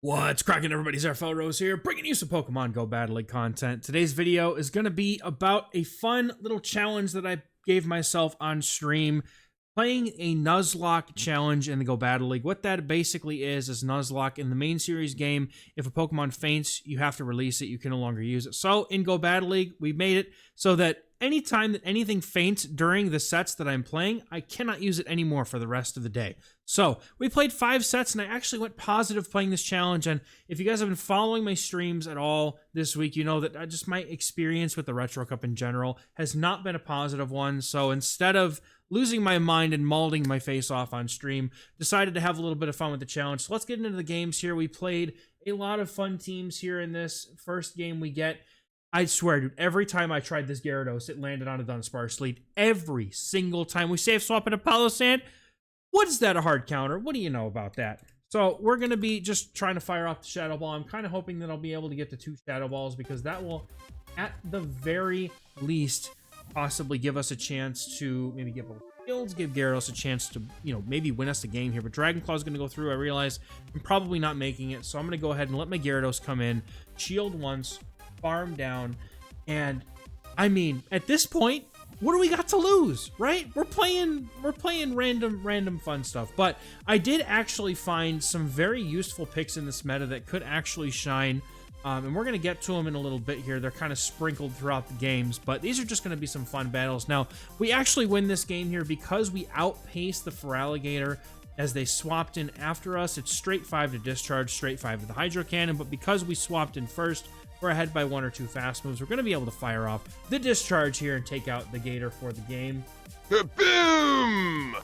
What's cracking, everybody? XehrFelrose here, bringing you some Pokemon Go Battle League content. Today's video is going to be about a fun little challenge that I gave myself on stream, playing a Nuzlocke challenge in the Go Battle League. What that basically is Nuzlocke in the main series game. If a Pokemon faints, you have to release it. You can no longer use it. So in Go Battle League, we made it so that anytime that anything faints during the sets that I'm playing, I cannot use it anymore for the rest of the day. So we played 5 sets, and I actually went positive playing this challenge. And if you guys have been following my streams at all this week, you know that just my experience with the Retro Cup in general has not been a positive one. So instead of losing my mind and mauling my face off on stream, decided to have a little bit of fun with the challenge. So let's get into the games here. We played a lot of fun teams here in this first game we get. I swear, dude, every time I tried this Gyarados, it landed on a Dunsparce lead. Every single time. We save swap in Apollo Sand. What is that, a hard counter? What do you know about that? So we're going to be just trying to fire off the Shadow Ball. I'm kind of hoping that I'll be able to get to 2 Shadow Balls, because that will, at the very least, possibly give us a chance to maybe get both shields, give Gyarados a chance to, maybe win us the game here. But Dragon Claw is going to go through. I realize I'm probably not making it, so I'm going to go ahead and let my Gyarados come in, shield once, farm down, and I mean, at this point, what do we got to lose, right? We're playing random fun stuff. But I did actually find some very useful picks in this meta that could actually shine, and we're going to get to them in a little bit here. They're kind of sprinkled throughout the games, but these are just going to be some fun battles. Now, we actually win this game here because we outpaced the Feraligatr as they swapped in after us. It's straight 5 to Discharge, straight 5 to the Hydro Cannon, but because we swapped in first, we're ahead by 1 or 2 fast moves. We're going to be able to fire off the Discharge here and take out the Gator for the game. Boom!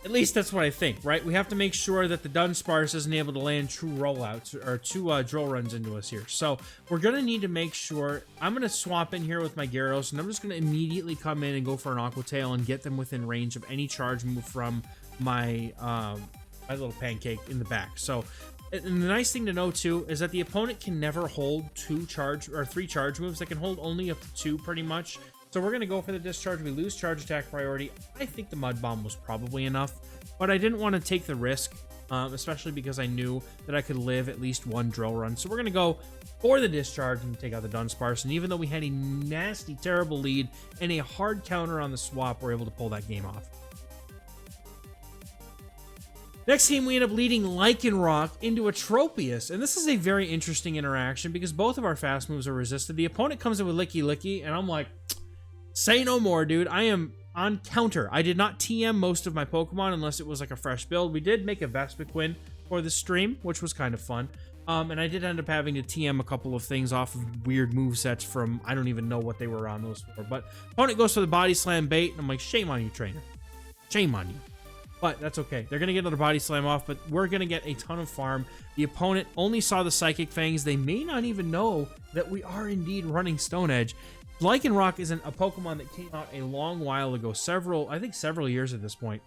At least that's what I think, right? We have to make sure that the Dunsparce isn't able to land true rollouts or 2 drill runs into us here. So we're going to need to make sure. I'm going to swap in here with my Gyarados, and I'm just going to immediately come in and go for an Aqua Tail and get them within range of any charge move from my my little pancake in the back. So, and the nice thing to know too is that the opponent can never hold 3 charge moves. They can hold only up to 2 pretty much. So we're going to go for the Discharge. We lose charge attack priority. I think the Mud Bomb was probably enough, but I didn't want to take the risk, especially because I knew that I could live at least 1 drill run. So we're going to go for the Discharge and take out the Dunsparce. And even though we had a nasty, terrible lead and a hard counter on the swap, we're able to pull that game off. Next game, we end up leading Lycanroc into a Tropius, and this is a very interesting interaction because both of our fast moves are resisted. The opponent comes in with Licky Licky, and I'm like, say no more, dude. I am on counter. I did not TM most of my Pokemon unless it was like a fresh build. We did make a Vespiquen for the stream, which was kind of fun. And I did end up having to TM a couple of things off of weird movesets from, I don't even know what they were on those for. But opponent goes for the Body Slam bait, and I'm like, shame on you, trainer. Shame on you. But that's okay. They're going to get another Body Slam off, but we're going to get a ton of farm. The opponent only saw the Psychic Fangs. They may not even know that we are indeed running Stone Edge. Lycanroc isn't a Pokemon that came out a long while ago, I think several years at this point.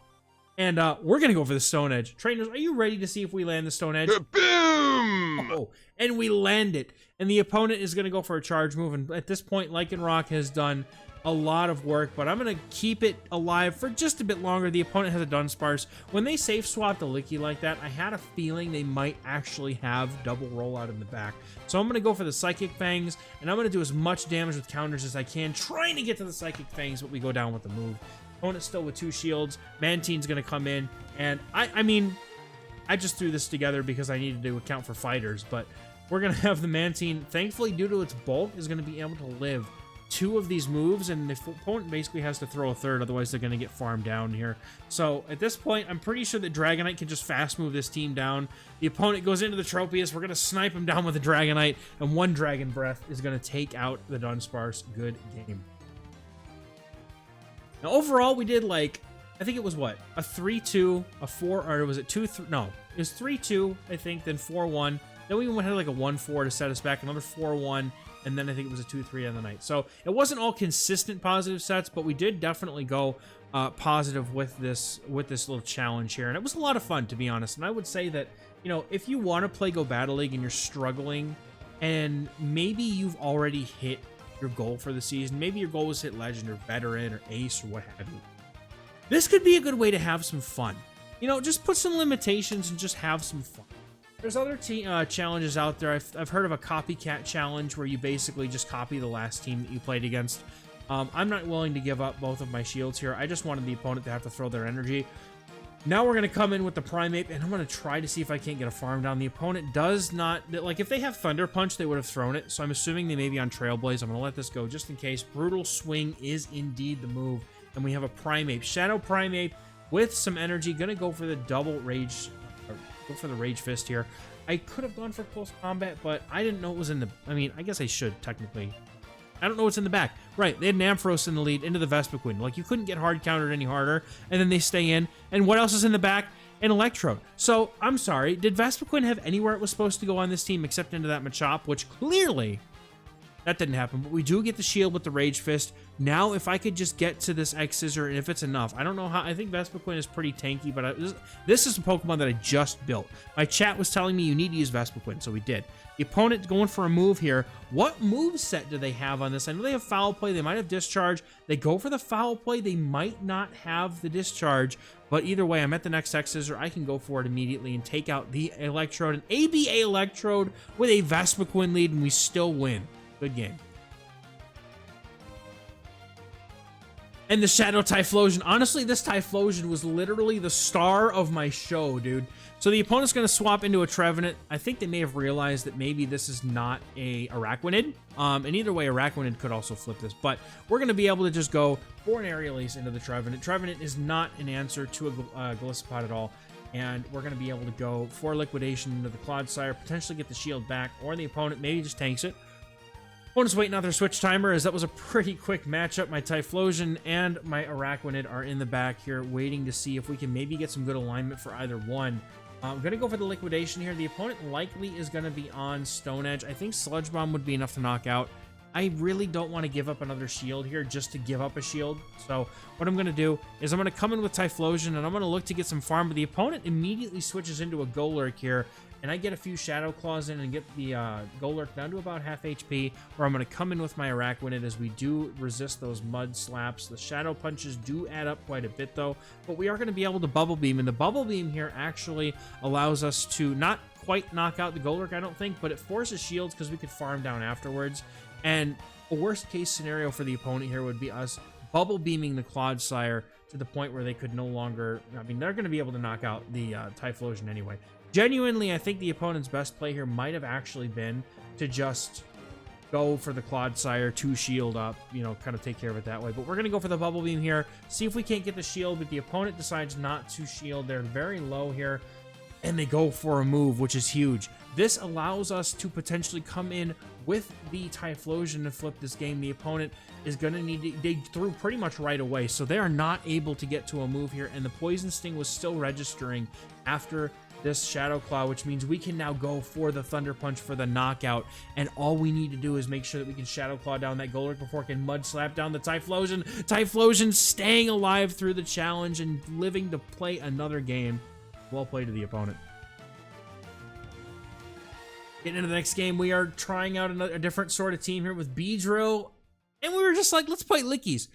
And we're going to go for the Stone Edge. Trainers, are you ready to see if we land the Stone Edge? Boom! Oh, and we land it. And the opponent is going to go for a charge move. And at this point, Lycanroc has done a lot of work, but I'm going to keep it alive for just a bit longer. The opponent has a Dunsparce. When they safe swapped a Licky like that, I had a feeling they might actually have double rollout in the back. So I'm going to go for the Psychic Fangs, and I'm going to do as much damage with counters as I can, trying to get to the Psychic Fangs, but we go down with the move. Opponent still with 2 shields. Mantine's going to come in, and I mean, I just threw this together because I needed to account for fighters, but we're going to have the Mantine, thankfully, due to its bulk, is going to be able to live 2 of these moves, and the opponent basically has to throw a 3rd, otherwise they're going to get farmed down here. So at this point, I'm pretty sure that Dragonite can just fast move this team down. The opponent goes into the Tropius. We're going to snipe him down with a Dragonite, and 1 Dragon Breath is going to take out the Dunsparce. Good game. Now overall, we did like, I think it was what? A 3-2, a 4, or was it 2-3? No, it was 3-2, I think, then 4-1. Then we had like a 1-4 to set us back, another 4-1, and then I think it was a 2-3 on the night. So it wasn't all consistent positive sets, but we did definitely go positive with this little challenge here. And it was a lot of fun, to be honest. And I would say that, if you want to play Go Battle League and you're struggling, and maybe you've already hit your goal for the season, maybe your goal was hit Legend or Veteran or Ace or what have you, this could be a good way to have some fun. Just put some limitations and just have some fun. There's other challenges out there. I've heard of a copycat challenge where you basically just copy the last team that you played against. I'm not willing to give up both of my shields here. I just wanted the opponent to have to throw their energy. Now we're going to come in with the Primate, and I'm going to try to see if I can't get a farm down. The opponent does not... Like, if they have Thunder Punch, they would have thrown it, so I'm assuming they may be on Trailblaze. I'm going to let this go just in case. Brutal Swing is indeed the move, and we have a Primate. Shadow Primate with some energy. Going to go for the double Rage... Or go for the Rage Fist here. I could have gone for Close Combat, but I didn't know it was in the... I mean, I guess I should, technically. I don't know what's in the back. Right, they had an Ampharos in the lead into the Vespiquen. Like, you couldn't get hard countered any harder, and then they stay in. And what else is in the back? An Electrode. So, I'm sorry, did Vespiquen have anywhere it was supposed to go on this team except into that Machop, which clearly that didn't happen. But we do get the shield with the Rage Fist. Now, if I could just get to this X-Scissor, and if it's enough, I don't know how. I think Vespiquen is pretty tanky, but this is a Pokemon that I just built. My chat was telling me you need to use Vespiquen, so we did. The opponent going for a move here. What move set do they have on this? I know they have Foul Play. They might have Discharge. They go for the Foul Play. They might not have the Discharge. But either way, I'm at the next X-Scissor. I can go for it immediately and take out the Electrode. An ABA Electrode with a Vespiquen lead, and we still win. Good game. And the Shadow Typhlosion. Honestly, this Typhlosion was literally the star of my show, dude. So the opponent's going to swap into a Trevenant. I think they may have realized that maybe this is not a Araquanid. And either way, Araquanid could also flip this. But we're going to be able to just go for an Aerial Ace into the Trevenant. Trevenant is not an answer to a Golisopod at all. And we're going to be able to go for Liquidation into the Clodsire, potentially get the shield back, or the opponent maybe just tanks it. Opponent's waiting out their switch timer, as that was a pretty quick matchup. My Typhlosion and my Araquanid are in the back here, waiting to see if we can maybe get some good alignment for either one. I'm going to go for the Liquidation here. The opponent likely is going to be on Stone Edge. I think Sludge Bomb would be enough to knock out. I really don't want to give up another shield here just to give up a shield. So what I'm going to do is I'm going to come in with Typhlosion, and I'm going to look to get some farm. But the opponent immediately switches into a Golurk here, and I get a few Shadow Claws in and get the Golurk down to about half HP, where I'm going to come in with my Araquanid as we do resist those Mud Slaps. The Shadow Punches do add up quite a bit, though, but we are going to be able to Bubble Beam, and the Bubble Beam here actually allows us to not quite knock out the Golurk, I don't think, but it forces shields because we could farm down afterwards. And a worst-case scenario for the opponent here would be us Bubble Beaming the Clodsire to the point where they could no longer... I mean, they're going to be able to knock out the Typhlosion anyway. Genuinely, I think the opponent's best play here might have actually been to just go for the Clodsire to shield up, you know, kind of take care of it that way. But we're going to go for the Bubble Beam here, see if we can't get the shield, but the opponent decides not to shield. They're very low here, and they go for a move, which is huge. This allows us to potentially come in with the Typhlosion to flip this game. The opponent is going to need to dig through pretty much right away, so they are not able to get to a move here, and the Poison Sting was still registering after this Shadow Claw, which means we can now go for the Thunder Punch for the knockout, and all we need to do is make sure that we can Shadow Claw down that Golurk before it can Mud Slap down the Typhlosion. Typhlosion staying alive through the challenge and living to play another game. Well played to the opponent. Getting into the next game, we are trying out a different sort of team here with Beedrill, and we were just like, let's play Lickies.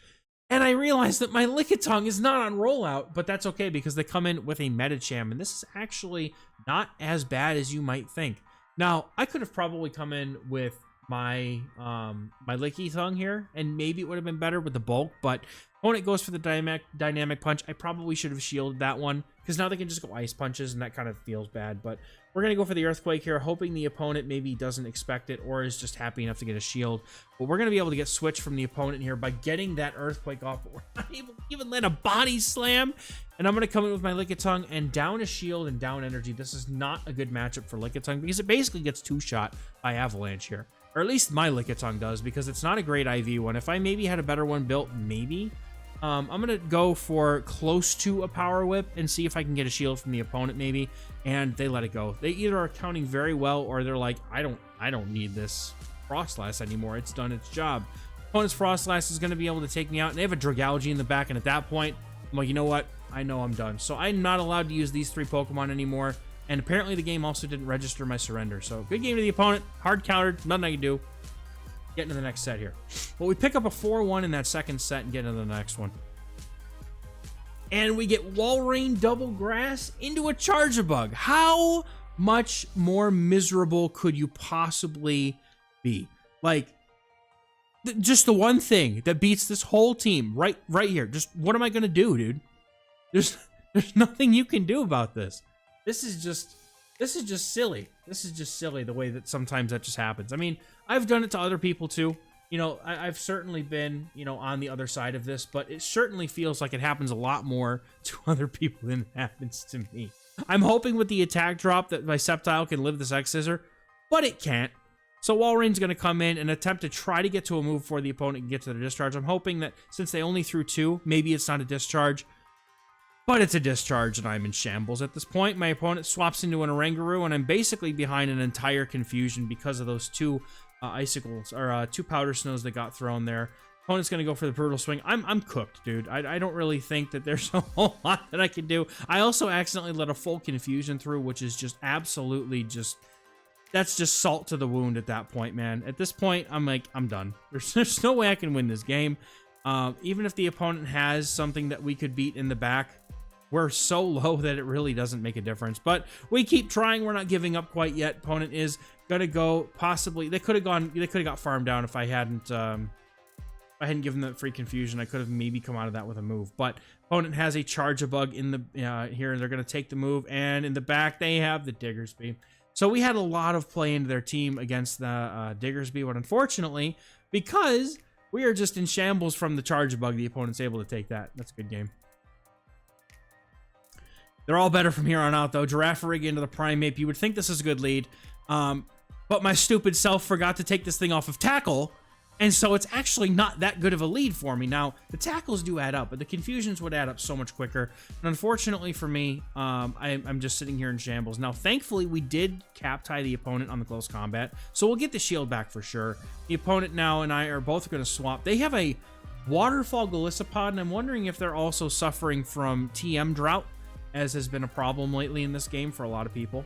And I realized that my Lickitung is not on rollout, but that's okay because they come in with a Medicham, and this is actually not as bad as you might think. Now, I could have probably come in with my my Lickitung here, and maybe it would have been better with the bulk, but opponent goes for the dynamic punch. I probably should have shielded that one, because now they can just go Ice Punches, and that kind of feels bad, but we're going to go for the Earthquake here, hoping the opponent maybe doesn't expect it or is just happy enough to get a shield. But we're going to be able to get switched from the opponent here by getting that Earthquake off, but we're not able to even let a Body Slam. And I'm going to come in with my Lickitung and down a shield and down energy. This is not a good matchup for Lickitung because it basically gets two-shot by Avalanche here. Or at least my Lickitung does, because it's not a great IV one. If I maybe had a better one built, maybe. I'm going to go for close to a Power Whip and see if I can get a shield from the opponent maybe, and they let it go. They either are counting very well or they're like, I don't need this Frostlass anymore. It's done its job. Opponent's Frostlass is going to be able to take me out, and they have a Dragalge in the back, and at that point, I'm like, you know what? I know I'm done. So I'm not allowed to use these three Pokemon anymore, and apparently the game also didn't register my surrender. So good game to the opponent. Hard countered. Nothing I can do. Get into the next set here. Well, we pick up a 4-1 in that second set and get into the next one. And we get Walrein Double Grass into a Charjabug. How much more miserable could you possibly be? Like, just the one thing that beats this whole team right here. Just what am I gonna do, dude? There's nothing you can do about this. This is just silly. This is just silly the way that sometimes that just happens. I mean, I've done it to other people too. You know, I've certainly been, you know, on the other side of this, but it certainly feels like it happens a lot more to other people than it happens to me. I'm hoping with the attack drop that my Sceptile can live this X-Scissor, but it can't. So Walreign's going to come in and attempt to try to get to a move before the opponent can get to their discharge. I'm hoping that since they only threw 2, maybe it's not a discharge, but it's a discharge and I'm in shambles at this point. My opponent swaps into an Oranguru and I'm basically behind an entire confusion because of those 2 icicles, or 2 powder snows that got thrown there. Opponent's going to go for the brutal swing. I'm cooked, dude. I don't really think that there's a whole lot that I can do. I also accidentally let a full confusion through, which is just absolutely that's just salt to the wound at that point, man. At this point, I'm like, I'm done. There's no way I can win this game. Even if the opponent has something that we could beat in the back, we're so low that it really doesn't make a difference. But we keep trying. We're not giving up quite yet. Opponent is gonna go possibly. They could have got farmed down if I hadn't given them free confusion. I could have maybe come out of that with a move. But opponent has a Charge-a-Bug in the here, and they're gonna take the move. And in the back, they have the Diggersby. So we had a lot of play into their team against the Diggersby, but unfortunately, because we are just in shambles from the Charge-a-Bug, the opponent's able to take that. That's a good game. They're all better from here on out, though. Girafarig into the Primeape. You would think this is a good lead, but my stupid self forgot to take this thing off of Tackle, and so it's actually not that good of a lead for me. Now, the tackles do add up, but the confusions would add up so much quicker. And unfortunately for me, I'm just sitting here in shambles. Now, thankfully, we did cap tie the opponent on the close combat, so we'll get the shield back for sure. The opponent now and I are both going to swap. They have a Waterfall Golisopod, and I'm wondering if they're also suffering from TM drought, as has been a problem lately in this game for a lot of people,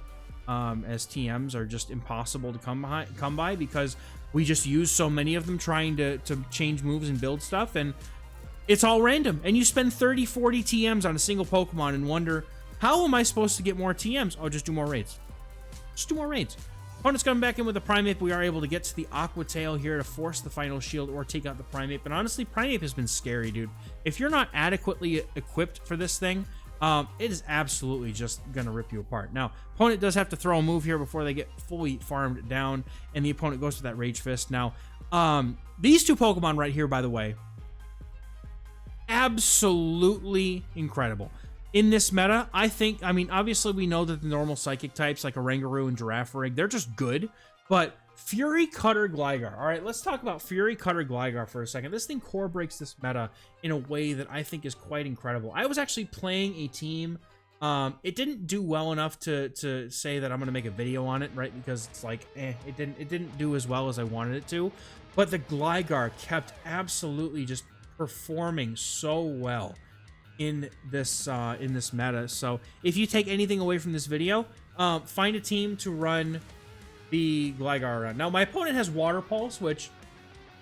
as TMs are just impossible to come by because we just use so many of them trying to change moves and build stuff, and it's all random. And you spend 30, 40 TMs on a single Pokemon and wonder, how am I supposed to get more TMs? Oh, just do more raids. Just do more raids. Opponent's coming back in with the Primeape. We are able to get to the Aqua Tail here to force the final shield or take out the Primeape. But honestly, Primeape has been scary, dude. If you're not adequately equipped for this thing, it is absolutely just going to rip you apart. Now, opponent does have to throw a move here before they get fully farmed down, and the opponent goes for that Rage Fist. Now, these 2 Pokemon right here, by the way, absolutely incredible. In this meta, I mean, obviously we know that the normal Psychic types like Oranguru and Girafarig, they're just good, but Fury Cutter Gligar. All right, let's talk about Fury Cutter Gligar for a second. This thing core breaks this meta in a way that I think is quite incredible. I was actually playing a team. It didn't do well enough to say that I'm going to make a video on it, right? Because it's like, it didn't do as well as I wanted it to. But the Gligar kept absolutely just performing so well in this meta. So if you take anything away from this video, find a team to run the Gligar around. Now, my opponent has Water Pulse, which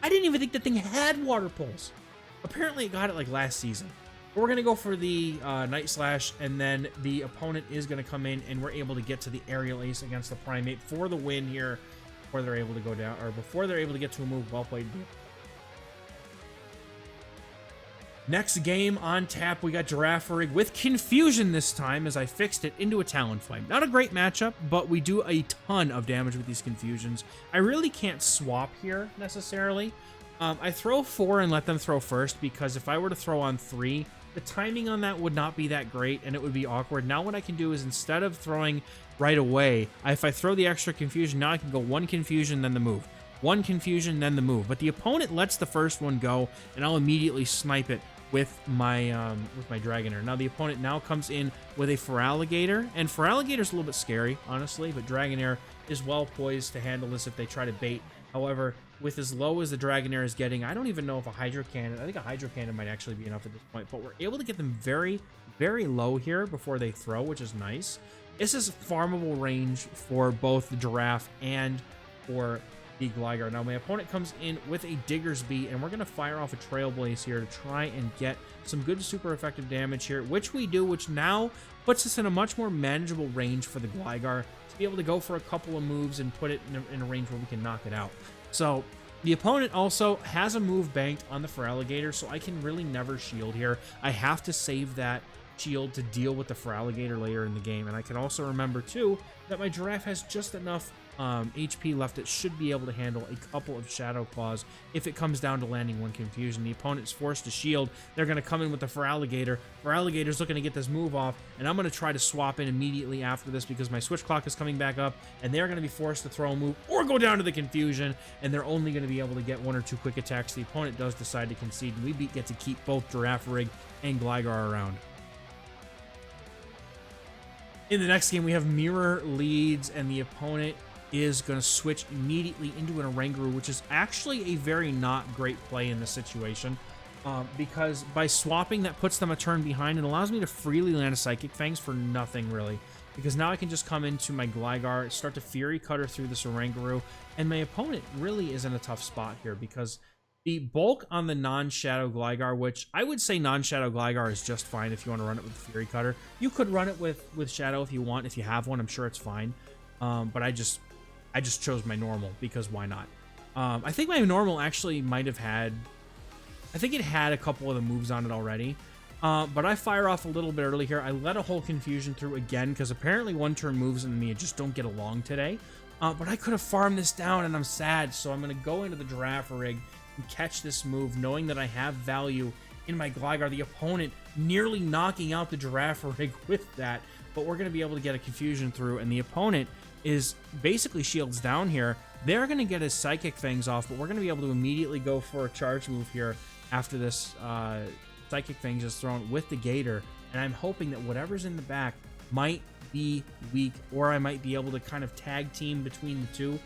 I didn't even think the thing had Water Pulse. Apparently, it got it like last season. But we're going to go for the Night Slash, and then the opponent is going to come in, and we're able to get to the Aerial Ace against the Primeape for the win here before they're able to go down, or before they're able to get to a move. Well played, dude. Next game on tap, we got Girafarig with Confusion this time, as I fixed it into a Talonflame. Not a great matchup, but we do a ton of damage with these Confusions. I really can't swap here, necessarily. I throw 4 and let them throw first, because if I were to throw on 3, the timing on that would not be that great, and it would be awkward. Now what I can do is, instead of throwing right away, if I throw the extra Confusion, now I can go 1 Confusion, then the move. 1 Confusion, then the move. But the opponent lets the first one go, and I'll immediately snipe it with my Dragonair. Now the opponent now comes in with a Feraligatr, and Feraligator's a little bit scary, honestly, but Dragonair is well poised to handle this if they try to bait. However, with as low as the Dragonair is getting, I don't even know if a Hydro Cannon, I think a Hydro Cannon might actually be enough at this point, but we're able to get them very, very low here before they throw, which is nice. This is farmable range for both the Giraffe and for the Gligar. Now my opponent comes in with a Diggersby, and we're going to fire off a Trailblaze here to try and get some good super effective damage here, which we do, which now puts us in a much more manageable range for the Gligar to be able to go for a couple of moves and put it in a range where we can knock it out. So the opponent also has a move banked on the Feraligatr, so I can really never shield here. I have to save that shield to deal with the Feraligatr later in the game. And I can also remember, too, that my Giraffe has just enough HP left. It should be able to handle a couple of Shadow Claws if it comes down to landing one Confusion. The opponent's forced to shield. They're going to come in with the Feraligatr. Feraligator's looking to get this move off, and I'm going to try to swap in immediately after this because my Switch Clock is coming back up, and they're going to be forced to throw a move or go down to the Confusion, and they're only going to be able to get one or two quick attacks. The opponent does decide to concede, and we get to keep both Girafarig and Gligar around. In the next game, we have Mirror leads, and the opponent is going to switch immediately into an Oranguru, which is actually a very not great play in this situation, because by swapping, that puts them a turn behind and allows me to freely land a Psychic Fangs for nothing, really, because now I can just come into my Gligar, start to Fury Cutter through this Oranguru, and my opponent really is in a tough spot here, because the bulk on the non-Shadow Gligar, which I would say non-Shadow Gligar is just fine if you want to run it with the Fury Cutter. You could run it with Shadow if you want. If you have one, I'm sure it's fine. But I just chose my normal because why not? I think my normal actually might have had... I think it had a couple of the moves on it already. But I fire off a little bit early here. I let a whole Confusion through again because apparently one-turn moves and me just don't get along today. But I could have farmed this down and I'm sad. So I'm going to go into the Girafarig and catch this move, knowing that I have value in my Gligar. The opponent nearly knocking out the Girafarig with that, but we're going to be able to get a Confusion through, and the opponent is basically shields down here. They're going to get his Psychic Fangs off, but we're going to be able to immediately go for a charge move here after this Psychic Fangs is thrown with the Gator, and I'm hoping that whatever's in the back might be weak, or I might be able to kind of tag team between the two.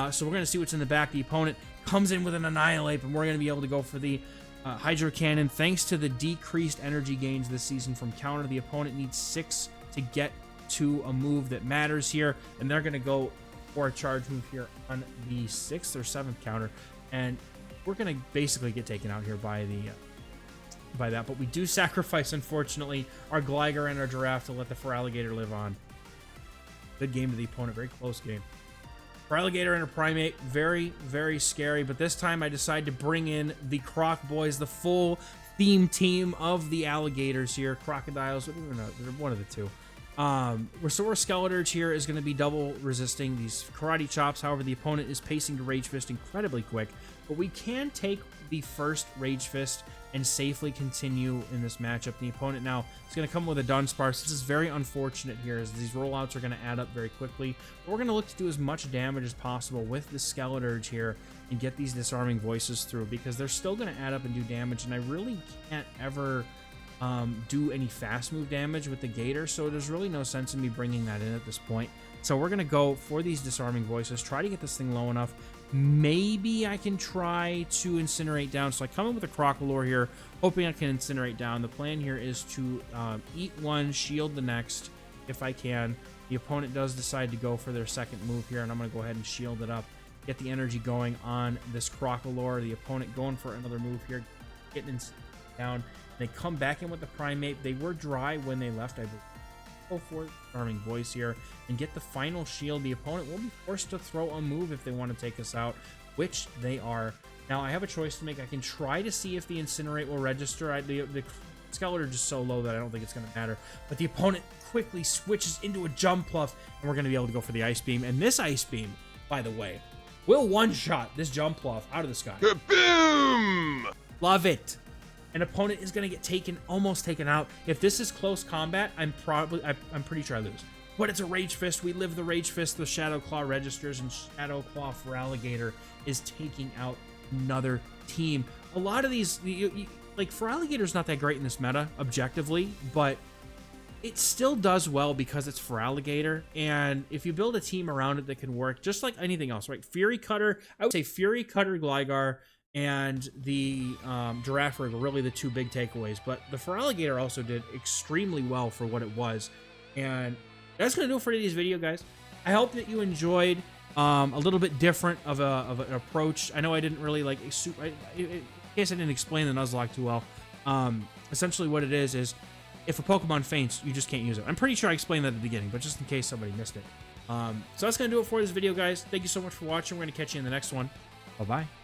So we're going to see what's in the back. The opponent comes in with an Annihilate, and we're going to be able to go for the Hydro Cannon. Thanks to the decreased energy gains this season from counter, the opponent needs 6 to get to a move that matters here, and they're going to go for a charge move here on the 6th or 7th counter, and we're going to basically get taken out here by that, but we do sacrifice, unfortunately, our Gligar and our Giraffe to let the Feraligatr live on. Good game to the opponent, very close game. Feraligatr and a Primate, very, very scary, but this time I decide to bring in the Croc Boys, the full theme team of the alligators here. Crocodiles, they're one of the two. Restore Skeleturge here is going to be double resisting these Karate Chops. However, the opponent is pacing to Rage Fist incredibly quick, but we can take the first Rage Fist and safely continue in this matchup. The opponent now is going to come with a Dunsparce. This is very unfortunate here, as these rollouts are going to add up very quickly. But we're going to look to do as much damage as possible with the Skeleturge here and get these Disarming Voices through, because they're still going to add up and do damage, and I really can't ever do any fast move damage with the Gator, so there's really no sense in me bringing that in at this point. So we're going to go for these Disarming Voices, try to get this thing low enough. Maybe I can try to Incinerate down. So I come in with a Crocalor here, hoping I can Incinerate down. The plan here is to eat one, shield the next, if I can. The opponent does decide to go for their second move here, and I'm going to go ahead and shield it up, get the energy going on this Crocalor. The opponent going for another move here, getting down. They come back in with the Primate. They were dry when they left, I believe. Go for Disarming Voice here and get the final shield. The opponent will be forced to throw a move if they want to take us out, which they are. Now, I have a choice to make. I can try to see if the Incinerate will register. The Skeletor is just so low that I don't think it's going to matter. But the opponent quickly switches into a Jump Pluff, and we're going to be able to go for the Ice Beam. And this Ice Beam, by the way, will one-shot this Jump Pluff out of the sky. Boom! Love it. An opponent is going to get almost taken out. If this is close combat, I'm pretty sure I lose. But it's a Rage Fist. We live the Rage Fist. The Shadow Claw registers, and Shadow Claw Feraligatr is taking out another team. A lot of these, like, Feraligator's not that great in this meta, objectively, but it still does well because it's Feraligatr, and if you build a team around it that can work, just like anything else, right? Fury Cutter, I would say Fury Cutter, Gligar, and the Girafarig are really the two big takeaways, but the Feraligatr also did extremely well for what it was. And that's going to do it for today's video, guys. I hope that you enjoyed a little bit different of an approach. I know I didn't really in case I didn't explain the Nuzlocke too well. Essentially what it is if a Pokemon faints, you just can't use it. I'm pretty sure I explained that at the beginning, but just in case somebody missed it. So that's going to do it for this video, guys. Thank you so much for watching. We're going to catch you in the next one. Bye-bye.